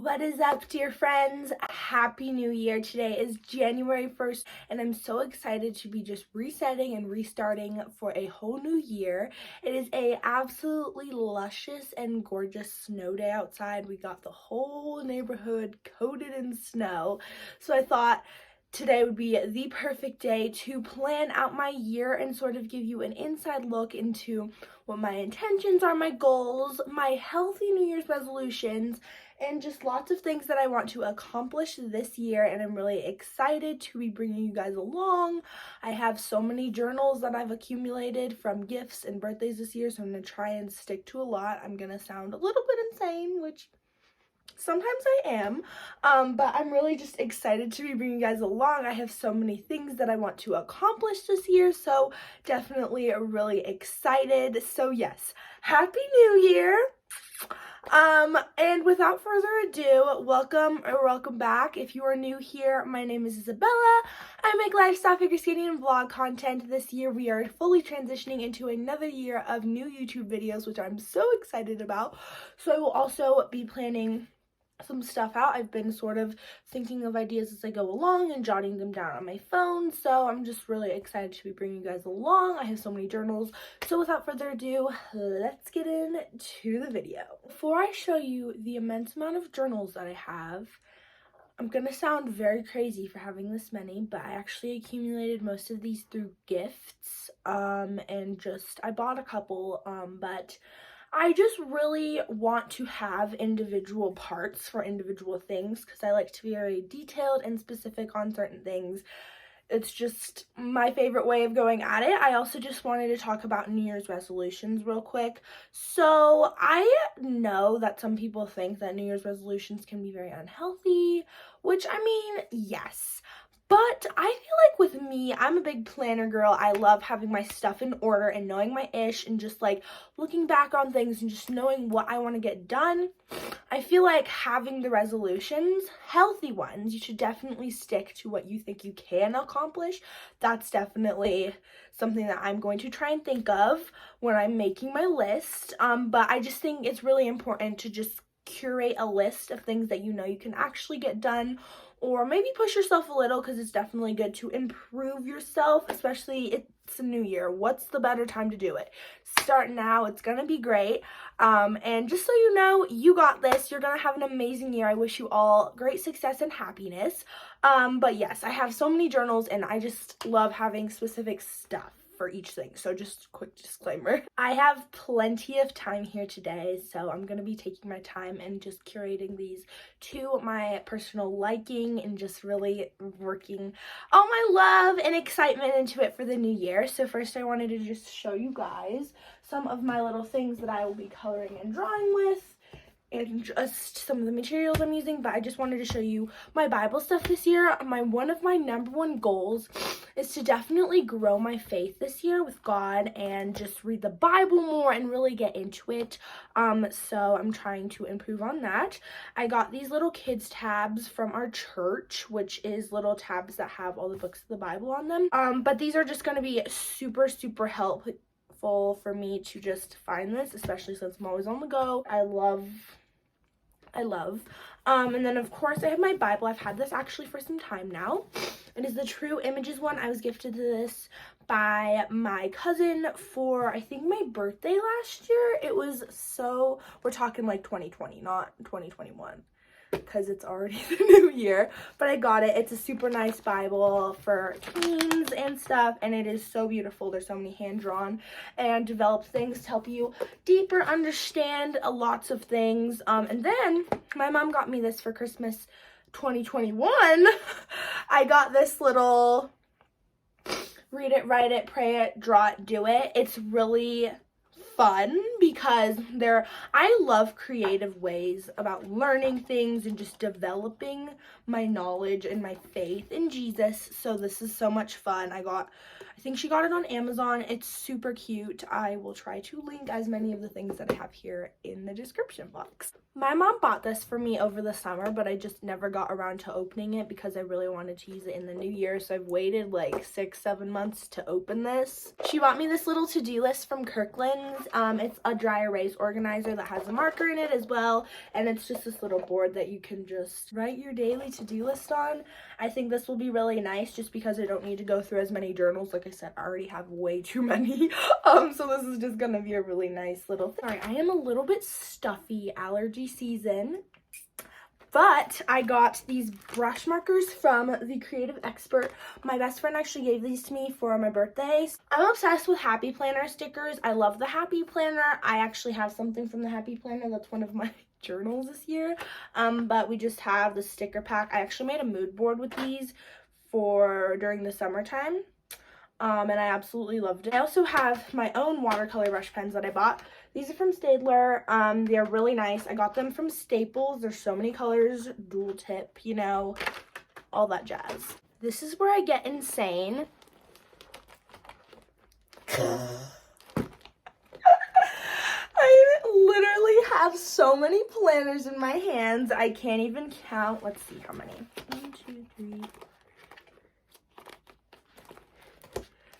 What is up, dear friends? Happy New Year. Today is January 1st, and I'm so excited to be just resetting and restarting for a whole new year. It is a absolutely luscious and gorgeous snow day outside. We got the whole neighborhood coated in snow, so I thought today would be the perfect day to plan out my year and sort of give you an inside look into what my intentions are, my goals, my healthy New Year's resolutions, and just lots of things that I want to accomplish this year, and I'm really excited to be bringing you guys along. I have so many journals that I've accumulated from gifts and birthdays this year, so I'm going to try and stick to a lot. I'm going to sound a little bit insane, which sometimes I am, but I'm really just excited to be bringing you guys along. I have so many things that I want to accomplish this year, so definitely really excited. So yes, Happy New Year! And without further ado, welcome back. If you are new here, my name is Isabella. I make lifestyle, figure skating, and vlog content. This year we are fully transitioning into another year of new YouTube videos, which I'm so excited about. So I will also be planning some stuff out. I've been sort of thinking of ideas as I go along and jotting them down on my phone, so I'm just really excited to be bringing you guys along. I have so many journals, so without further ado, let's get into the video. Before I show you the immense amount of journals that I have, I'm gonna sound very crazy for having this many, but I actually accumulated most of these through gifts, and just I bought a couple, but I just really want to have individual parts for individual things because I like to be very detailed and specific on certain things. It's just my favorite way of going at it. I also just wanted to talk about New Year's resolutions real quick. So I know that some people think that New Year's resolutions can be very unhealthy, which I mean, yes. But I feel like with me, I'm a big planner girl. I love having my stuff in order and knowing my ish and just like looking back on things and just knowing what I want to get done. I feel like having the resolutions, healthy ones, you should definitely stick to what you think you can accomplish. That's definitely something that I'm going to try and think of when I'm making my list. But I just think it's really important to just curate a list of things that you know you can actually get done, or maybe push yourself a little, because it's definitely good to improve yourself, especially it's a new year. What's the better time to do it? Start now. It's gonna be great. And just so you know, you got this. You're gonna have an amazing year. I wish you all great success and happiness. But yes, I have so many journals and I just love having specific stuff for each thing. So just quick disclaimer. I have plenty of time here today, so I'm gonna be taking my time and just curating these to my personal liking and just really working all my love and excitement into it for the new year. So first I wanted to just show you guys some of my little things that I will be coloring and drawing with, and just some of the materials I'm using. But I just wanted to show you my Bible stuff this year. One of my number one goals is to definitely grow my faith this year with God and just read the Bible more and really get into it. So I'm trying to improve on that. I got these little kids tabs from our church, which is little tabs that have all the books of the Bible on them. But these are just going to be super helpful for me to just find this, especially since I'm always on the go. I love. And then of course I have my Bible. I've had this actually for some time now. It is the True Images one. I was gifted this by my cousin for, I think, my birthday last year. It was so, we're talking like 2020, not 2021. Because it's already the new year, but I got it. It's a super nice Bible for teens and stuff, and it is so beautiful. There's so many hand-drawn and developed things to help you deeper understand lots of things. And then my mom got me this for Christmas 2021. I got this little read it, write it, pray it, draw it, do it. It's really fun because I love creative ways about learning things and just developing my knowledge and my faith in Jesus. So this is so much fun. I think she got it on Amazon. It's super cute. I will try to link as many of the things that I have here in the description box. My mom bought this for me over the summer, but I just never got around to opening it because I really wanted to use it in the new year. So I've waited like 6-7 months to open this. She bought me this little to-do list from Kirkland's. It's a dry erase organizer that has a marker in it as well. And it's just this little board that you can just write your daily to-do list on. I think this will be really nice just because I don't need to go through as many journals. Like I said, I already have way too many. So this is just gonna be a really nice little thing. All right, I am a little bit stuffy, allergy season, but I got these brush markers from the Creative Expert. My best friend actually gave these to me for my birthday. I'm obsessed with Happy Planner stickers. I love the Happy Planner. I actually have something from the Happy Planner. That's one of my journals this year. But we just have the sticker pack. I actually made a mood board with these for during the summertime. And I absolutely loved it. I also have my own watercolor brush pens that I bought. These are from Staedtler. They're really nice. I got them from Staples. There's so many colors, dual tip, you know, all that jazz. This is where I get insane. I literally have so many planners in my hands. I can't even count. Let's see how many. 1, 2, 3.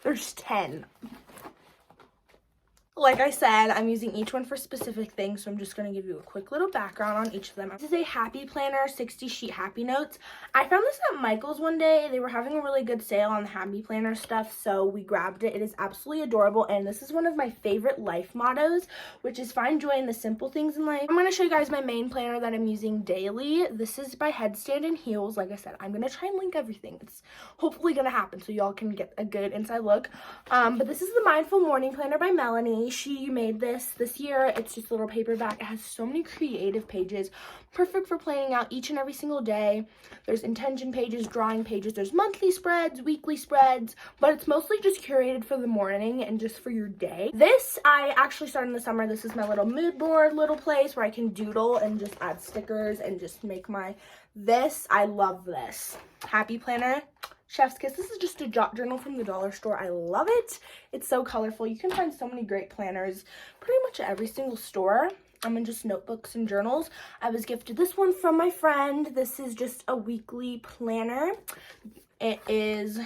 There's 10. Like I said, I'm using each one for specific things, so I'm just going to give you a quick little background on each of them. This is a Happy Planner 60 sheet Happy Notes. I found this at Michael's one day. They were having a really good sale on the Happy Planner stuff, so we grabbed it. It is absolutely adorable, and this is one of my favorite life mottos, which is find joy in the simple things in life. I'm going to show you guys my main planner that I'm using daily. This is by Headstand and Heels. Like I said, I'm going to try and link everything. It's hopefully going to happen so y'all can get a good inside look. But this is the Mindful Morning Planner by Melanie. She made this year. It's just a little paperback. It has so many creative pages, perfect for planning out each and every single day. There's intention pages, drawing pages, there's monthly spreads, weekly spreads, but it's mostly just curated for the morning and just for your day. This I actually started in the summer. This is my little mood board little place where I can doodle and just add stickers and just make my I love this Happy Planner. Chef's Kiss. This is just a jot journal from the dollar store. I love it. It's so colorful. You can find so many great planners pretty much at every single store. And just notebooks and journals. I was gifted this one from my friend. This is just a weekly planner. It is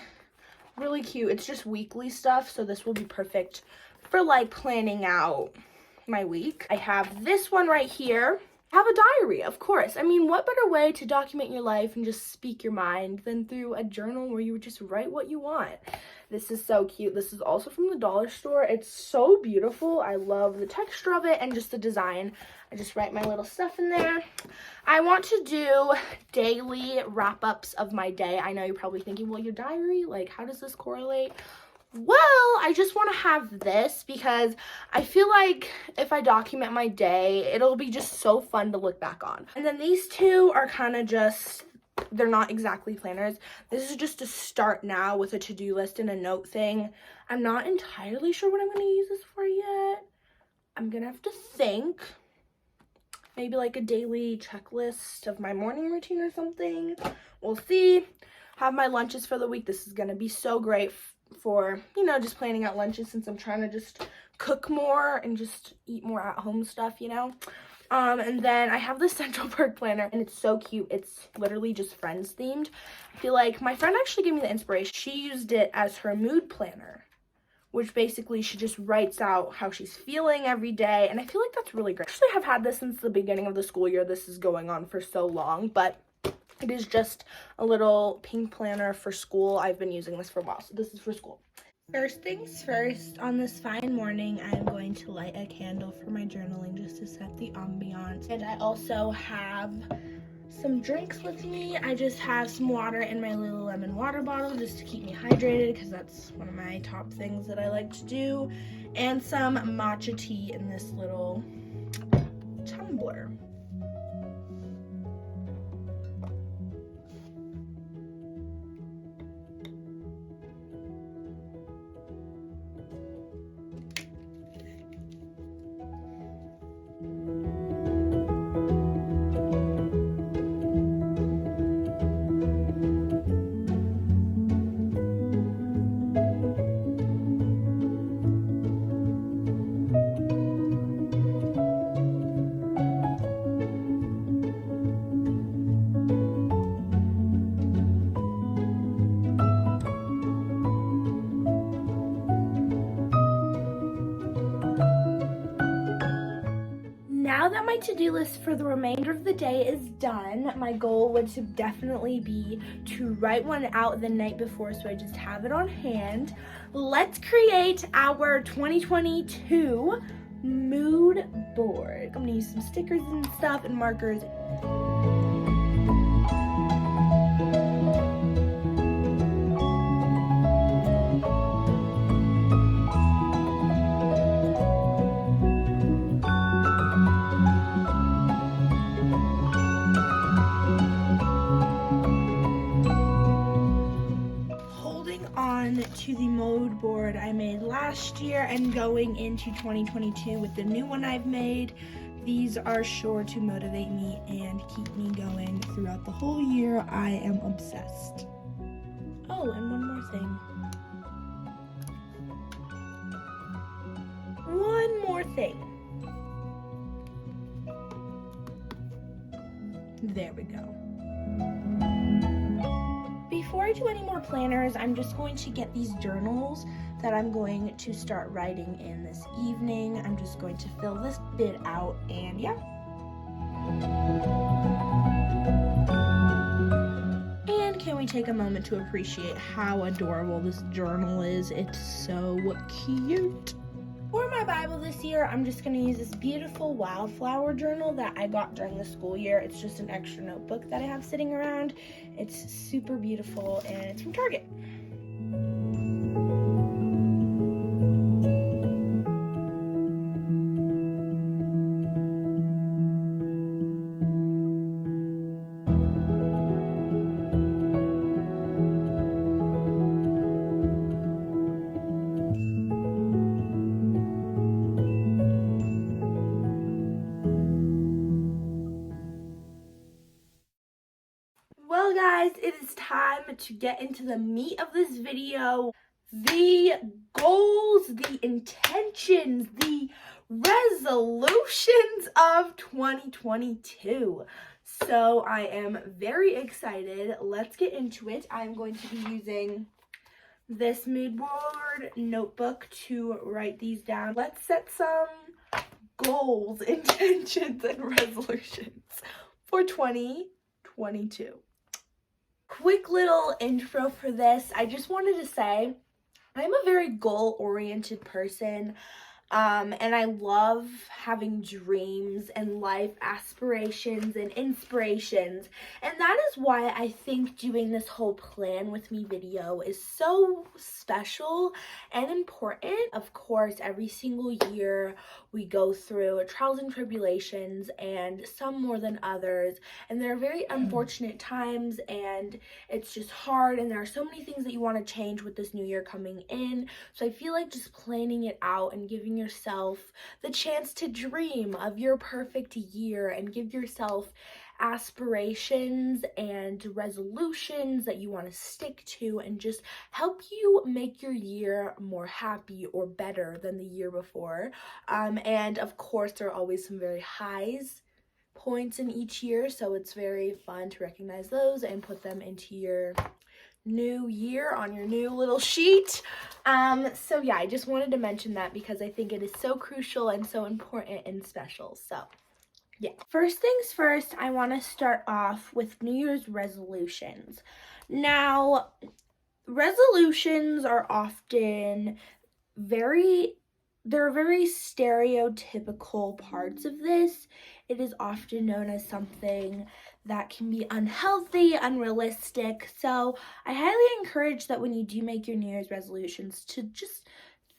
really cute. It's just weekly stuff, so this will be perfect for like planning out my week. I have this one right here. Have a diary, of course. I mean, what better way to document your life and just speak your mind than through a journal where you would just write what you want. This is so cute. This is also from the dollar store. It's so beautiful. I love the texture of it and just the design. I just write my little stuff in there. I want to do daily wrap-ups of my day. I know you're probably thinking, well, your diary, like, how does this correlate? Well, I just want to have this because I feel like if I document my day, it'll be just so fun to look back on. And then these two are kind of just, they're not exactly planners. This is just to start now with a to-do list and a note thing. I'm not entirely sure what I'm going to use this for yet. I'm going to have to think. Maybe like a daily checklist of my morning routine or something. We'll see. Have my lunches for the week. This is going to be so great for, you know, just planning out lunches since I'm trying to just cook more and just eat more at home stuff, you know. And then I have this Central Park planner and it's so cute. It's literally just Friends themed. I feel like my friend actually gave me the inspiration. She used it as her mood planner, which basically she just writes out how she's feeling every day. And I feel like that's really great. Actually, I've had this since the beginning of the school year. This is going on for so long, but it is just a little pink planner for school. I've been using this for a while, so this is for school. First things first, on this fine morning, I'm going to light a candle for my journaling just to set the ambiance. And I also have some drinks with me. I just have some water in my Lululemon water bottle just to keep me hydrated because that's one of my top things that I like to do. And some matcha tea in this little tumbler. my to-do list for the remainder of the day is done. My goal would to definitely be to write one out the night before so I just have it on hand. Let's create our 2022 mood board. I'm gonna use some stickers and stuff and markers. To the mood board I made last year and going into 2022 with the new one I've made. These are sure to motivate me and keep me going throughout the whole year. I am obsessed. Oh, and one more thing. One more thing. There we go. Before I do any more planners, I'm just going to get these journals that I'm going to start writing in this evening. I'm just going to fill this bit out and yeah. And can we take a moment to appreciate how adorable this journal is? It's so cute. For my Bible this year, I'm just going to use this beautiful wildflower journal that I got during the school year. It's just an extra notebook that I have sitting around. It's super beautiful and it's from Target. Well guys, it is time to get into the meat of this video. The goals, the intentions, the resolutions of 2022. So I am very excited. Let's get into it. I'm going to be using this mood board notebook to write these down. Let's set some goals, intentions, and resolutions for 2022. Quick little intro for this. I just wanted to say I'm a very goal-oriented person, and I love having dreams and life aspirations and inspirations, and that is why I think doing this whole plan with me video is so special and important. Of course, every single year we go through trials and tribulations, and some more than others, and there are very unfortunate times, and it's just hard, and there are so many things that you want to change with this new year coming in. So I feel like just planning it out and giving yourself the chance to dream of your perfect year and give yourself aspirations and resolutions that you want to stick to and just help you make your year more happy or better than the year before. And of course, there are always some very highs points in each year, so it's very fun to recognize those and put them into your new year on your new little sheet. So yeah, I just wanted to mention that because I think it is so crucial and so important and special. So yeah. First things first, I want to start off with New Year's resolutions. Now, resolutions are often there are very stereotypical parts of this. It is often known as something that can be unhealthy, unrealistic. So I highly encourage that when you do make your New Year's resolutions to just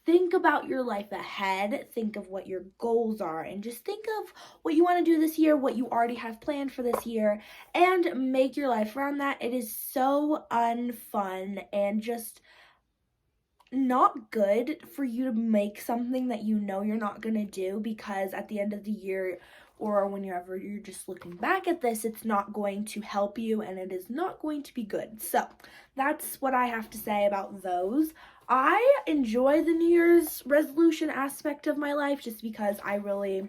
think about your life ahead, think of what your goals are, and just think of what you want to do this year, what you already have planned for this year, and make your life around that. It is so unfun and just not good for you to make something that you know you're not going to do, because at the end of the year or whenever you're just looking back at this, it's not going to help you and it is not going to be good. So that's what I have to say about those. I enjoy the New Year's resolution aspect of my life just because I really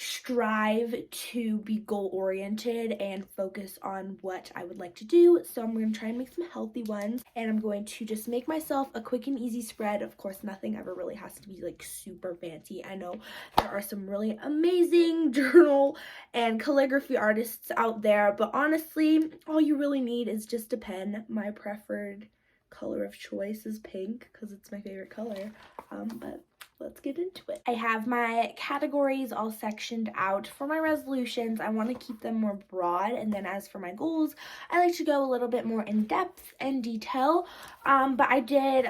strive to be goal-oriented and focus on what I would like to do. So I'm going to try and make some healthy ones, and I'm going to just make myself a quick and easy spread. Of course, nothing ever really has to be like super fancy. I know there are some really amazing journal and calligraphy artists out there, but honestly, all you really need is just a pen. My preferred color of choice is pink because it's my favorite color, but let's get into it. I have my categories all sectioned out. For my resolutions, I want to keep them more broad, and then as for my goals, I like to go a little bit more in depth and detail. But I did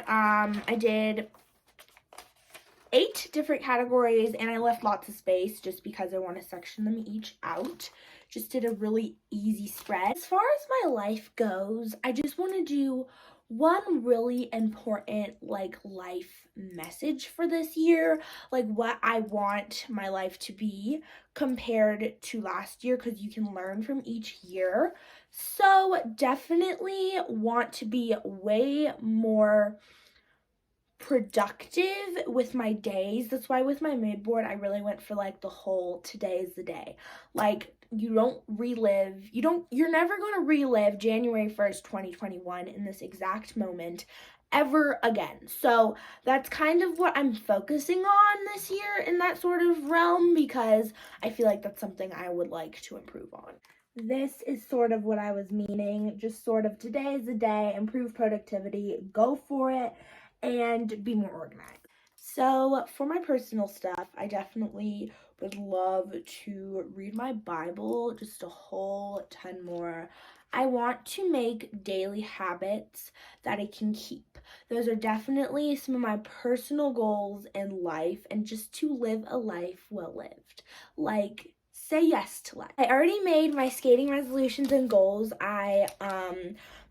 8 different categories, and I left lots of space just because I want to section them each out. Just did a really easy spread. As far as my life goes, I just want to do one really important life message for this year, like what I want my life to be compared to last year, because you can learn from each year. So definitely want to be way more productive with my days. That's why with my mood board, I really went for like the whole today is the day. Like, you're never going to relive January 1st, 2021 in this exact moment ever again. So that's kind of what I'm focusing on this year in that sort of realm, because I feel like that's something I would like to improve on. This is sort of what I was meaning, just sort of today is the day, improve productivity, go for it, and be more organized. So for my personal stuff, I definitely would love to read my Bible just a whole ton more. I want to make daily habits that I can keep. Those are definitely some of my personal goals in life, and just to live a life well lived. Like, say yes to life. I already made my skating resolutions and goals. I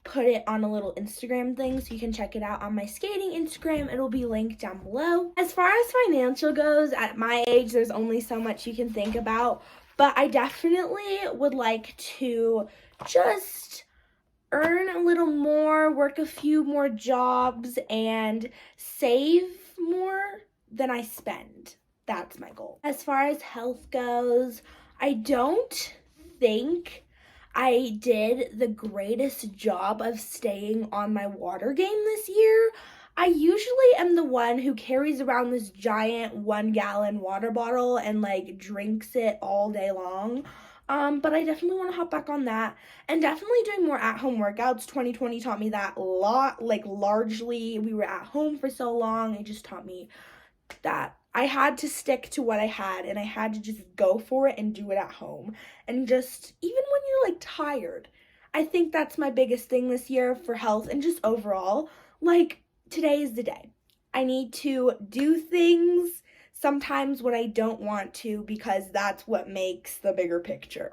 put it on a little Instagram thing, so you can check it out on my skating Instagram. It'll be linked down below. As far as financial goes, at my age, there's only so much you can think about, but I definitely would like to just earn a little more, work a few more jobs, and save more than I spend. That's my goal. As far as health goes, I don't think I did the greatest job of staying on my water game this year. I usually am the one who carries around this giant 1-gallon water bottle and drinks it all day long. But I definitely want to hop back on that, and definitely doing more at-home workouts. 2020 taught me that a lot. Largely, we were at home for so long. It just taught me that I had to stick to what I had, and I had to just go for it and do it at home. And just, even when you're tired, I think that's my biggest thing this year for health and just overall. Today is the day. I need to do things sometimes when I don't want to, because that's what makes the bigger picture.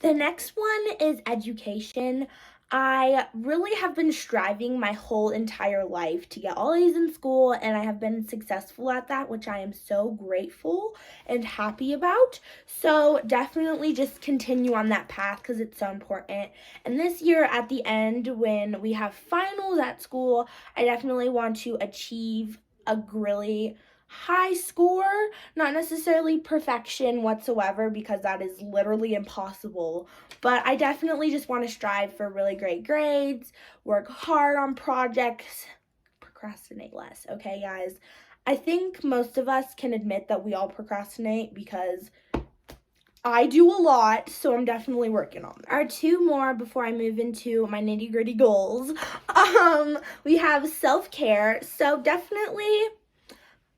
The next one is education. I really have been striving my whole entire life to get all A's in school, and I have been successful at that, which I am so grateful and happy about. So definitely just continue on that path, because it's so important. And this year at the end, when we have finals at school, I definitely want to achieve a really high score, not necessarily perfection whatsoever, because that is literally impossible, but I definitely just want to strive for really great grades, work hard on projects, procrastinate less. Okay, guys, I think most of us can admit that we all procrastinate, because I do a lot, so I'm definitely working on that. Our 2 more before I move into my nitty-gritty goals. We have self-care. So definitely,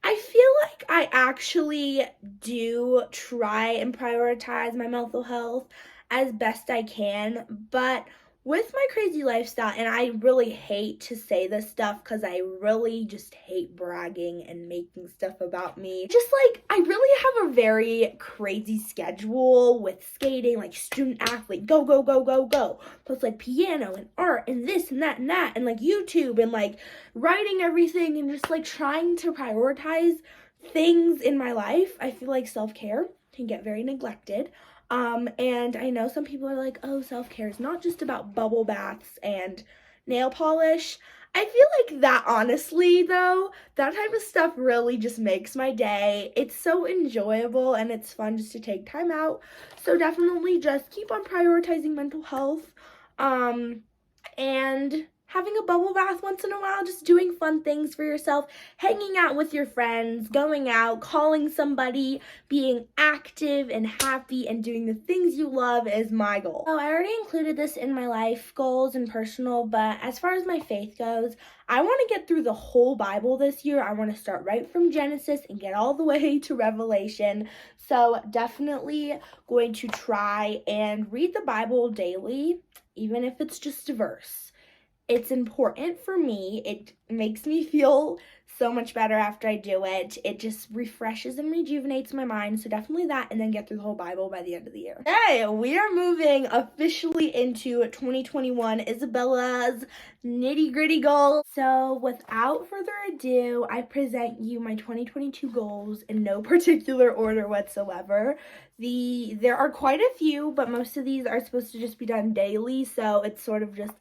I feel like I actually do try and prioritize my mental health as best I can, but with my crazy lifestyle, and I really hate to say this stuff because I really just hate bragging and making stuff about me. I really have a very crazy schedule with skating, student athlete, go, go, go, go, go. Plus piano and art and this and that, and YouTube and writing everything, and just trying to prioritize things in my life. I feel like self-care can get very neglected. And I know some people are like, oh, self-care is not just about bubble baths and nail polish. I feel like that, honestly, though, that type of stuff really just makes my day. It's so enjoyable and it's fun just to take time out. So definitely just keep on prioritizing mental health. And having a bubble bath once in a while, just doing fun things for yourself, hanging out with your friends, going out, calling somebody, being active and happy and doing the things you love is my goal. So I already included this in my life goals and personal, but as far as my faith goes, I want to get through the whole Bible this year. I want to start right from Genesis and get all the way to Revelation. So definitely going to try and read the Bible daily, even if it's just a verse. It's important for me. It makes me feel so much better after I do it. It just refreshes and rejuvenates my mind. So definitely that, and then get through the whole Bible by the end of the year. Okay, we are moving officially into 2021, Isabella's nitty-gritty goals. So without further ado, I present you my 2022 goals in no particular order whatsoever. There are quite a few, but most of these are supposed to just be done daily, so it's sort of just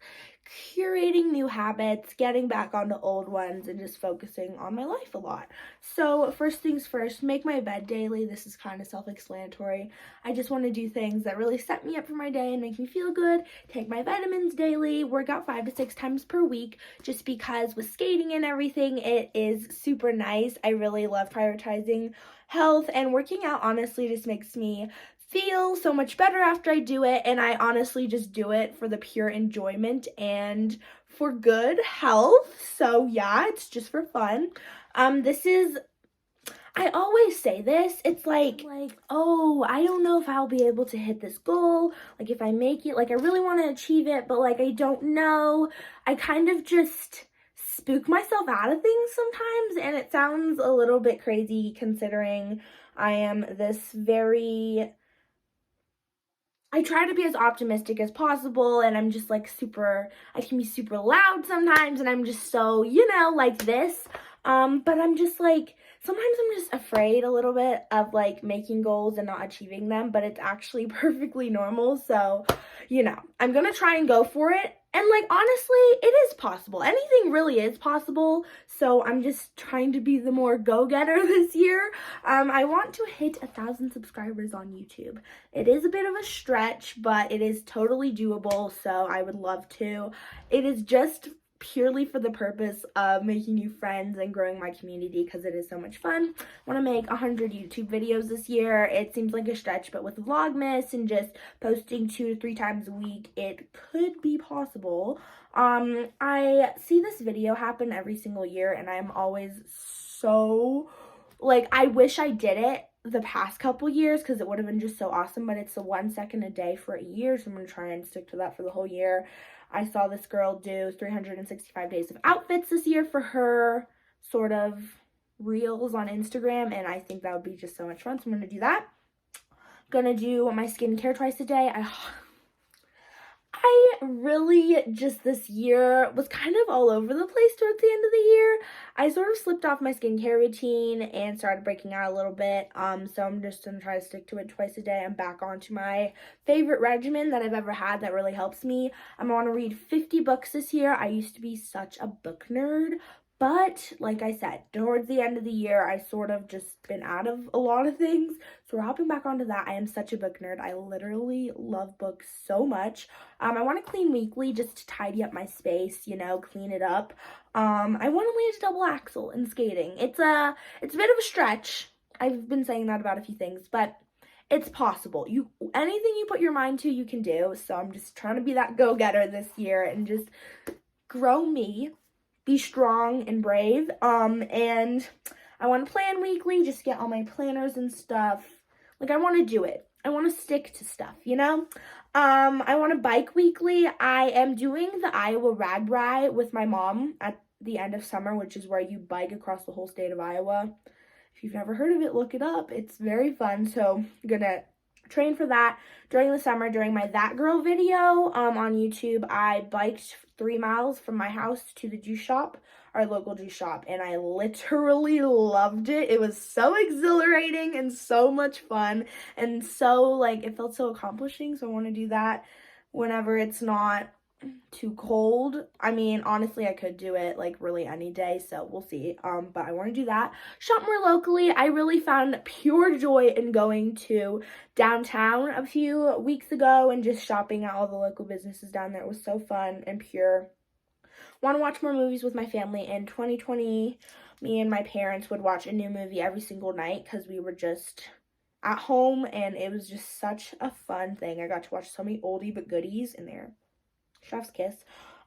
curating new habits, getting back onto old ones, and just focusing on my life a lot. So first things first, make my bed daily. This is kind of self-explanatory. I just want to do things that really set me up for my day and make me feel good. Take my vitamins daily, work out 5 to 6 times per week, just because with skating and everything, it is super nice. I really love prioritizing health, and working out honestly just makes me feel so much better after I do it, and I honestly just do it for the pure enjoyment and for good health. So yeah, it's just for fun. I always say this, it's like, oh, I don't know if I'll be able to hit this goal, like if I make it, like I really want to achieve it, but like I don't know. I kind of just spook myself out of things sometimes, and it sounds a little bit crazy considering I am this I try to be as optimistic as possible, and I'm just like I can be super loud sometimes, and I'm just so, like this. But I'm just like, sometimes I'm just afraid a little bit of like making goals and not achieving them, but it's actually perfectly normal. So, I'm gonna try and go for it. And like, honestly, it is possible. Anything really is possible. So I'm just trying to be the more go-getter this year. I want to hit 1,000 subscribers on YouTube. It is a bit of a stretch, but it is totally doable. So I would love to. It is just purely for the purpose of making new friends and growing my community because it is so much fun. I want to make 100 YouTube videos this year. It seems like a stretch, but with Vlogmas and just posting 2 to 3 times a week, it could be possible. I see this video happen every single year, and I'm always so, like, I wish I did it the past couple years because it would have been just so awesome, but it's the 1 second a day for a year, so I'm going to try and stick to that for the whole year. I saw this girl do 365 days of outfits this year for her sort of reels on Instagram, and I think that would be just so much fun, so I'm going to do that. Gonna do my skincare twice a day. I really just this year was kind of all over the place towards the end of the year. I sort of slipped off my skincare routine and started breaking out a little bit. So I'm just gonna try to stick to it twice a day. I'm back onto my favorite regimen that I've ever had that really helps me. I'm gonna read 50 books this year. I used to be such a book nerd, but like I said, towards the end of the year, I sort of just been out of a lot of things. So we're hopping back onto that. I am such a book nerd. I literally love books so much. I want to clean weekly just to tidy up my space, clean it up. I want to land a double axel in skating. It's a bit of a stretch. I've been saying that about a few things, but it's possible. Anything you put your mind to, you can do. So I'm just trying to be that go-getter this year and just grow me. Be strong and brave. And I want to plan weekly, just get all my planners and stuff. Like, I want to do it. I want to stick to stuff, I want to bike weekly. I am doing the Iowa Rag Ride with my mom at the end of summer, which is where you bike across the whole state of Iowa. If you've never heard of it, look it up. It's very fun. So I'm gonna train for that during the summer. During my That Girl video on YouTube, I biked 3 miles from my house to the juice shop, our local juice shop, and I literally loved it. It was so exhilarating and so much fun, and so, like, it felt so accomplishing. So I want to do that whenever it's not too cold. I mean, honestly, I could do it like really any day, so we'll see. But I want to do that. Shop more locally. I really found pure joy in going to downtown a few weeks ago and just shopping at all the local businesses down there. It was so fun and pure. Want to watch more movies with my family. In 2020, me and my parents would watch a new movie every single night because we were just at home, and it was just such a fun thing. I got to watch so many oldie but goodies in there. Chef's kiss.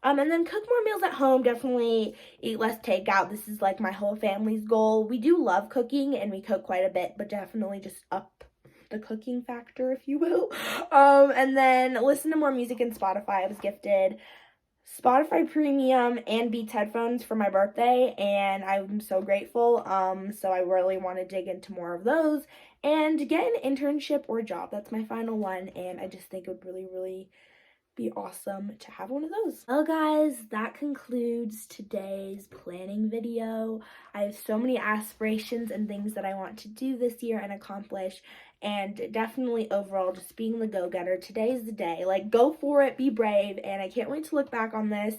And then cook more meals at home. Definitely eat less takeout. This is like my whole family's goal. We do love cooking and we cook quite a bit, but definitely just up the cooking factor, if you will. And then listen to more music in Spotify. I was gifted Spotify Premium and Beats headphones for my birthday, and I'm so grateful. So I really want to dig into more of those and get an internship or job. That's my final one, and I just think it would really, really be awesome to have one of those. Well guys, that concludes today's planning video. I have so many aspirations and things that I want to do this year and accomplish, and definitely overall just being the go-getter. Today's the day. Like, go for it, be brave, and I can't wait to look back on this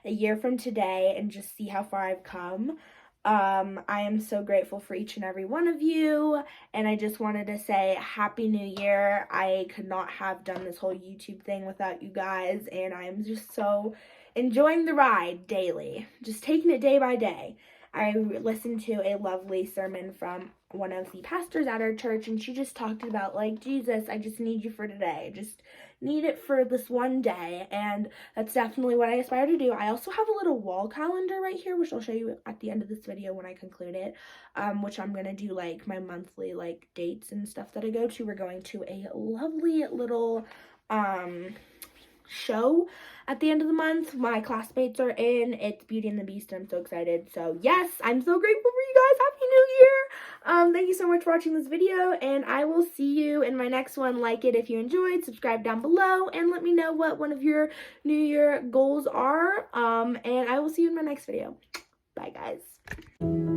a year from today and just see how far I've come. I am so grateful for each and every one of you, and I just wanted to say Happy New Year. I could not have done this whole YouTube thing without you guys, and I am just so enjoying the ride daily, just taking it day by day. I listened to a lovely sermon from one of the pastors at our church, and she just talked about, like, Jesus, I just need you for today. Just need it for this one day, and that's definitely what I aspire to do. I also have a little wall calendar right here, which I'll show you at the end of this video when I conclude it, which I'm gonna do like my monthly like dates and stuff that I go to. We're going to a lovely little show at the end of the month. My classmates are in. It's Beauty and the Beast. I'm so excited. So yes, I'm so grateful for you guys. Happy New Year. Thank you so much for watching this video, and I will see you in my next one. Like it if you enjoyed, subscribe down below, and let me know what one of your New Year goals are. And I will see you in my next video. Bye guys.